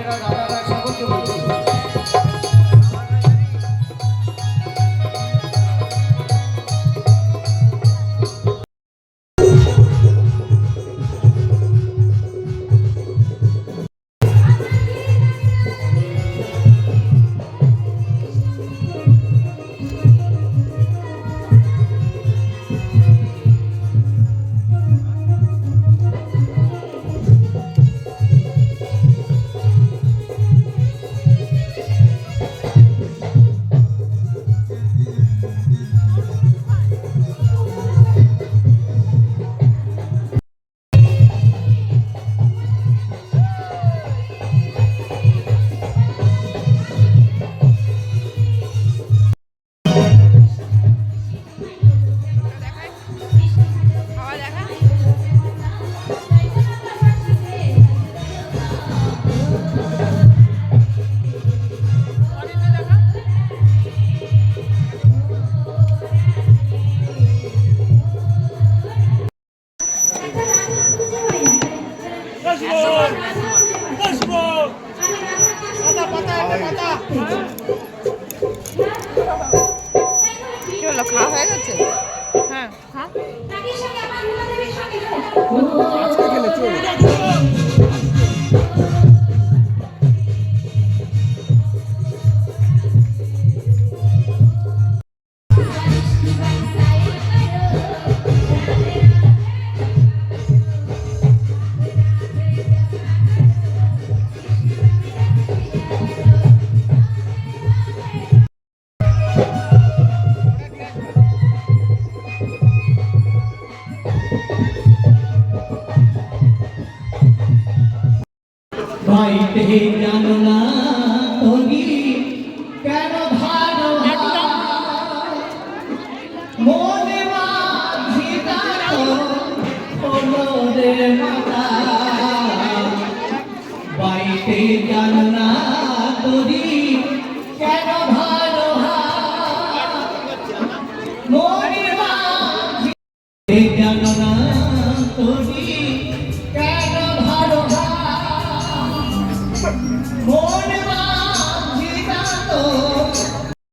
বোনেরা দাদারা সকলকে বলছি খাওয়া হয়ে গেছে। হ্যাঁ হ্যাঁ বাইতে জানো না তুমি কেন ভালো মনে মাঝিটা হলো রে মাতা বাইতে জানো না তুমি কেন ভালো মনে মাঝিটা জানো না তুমি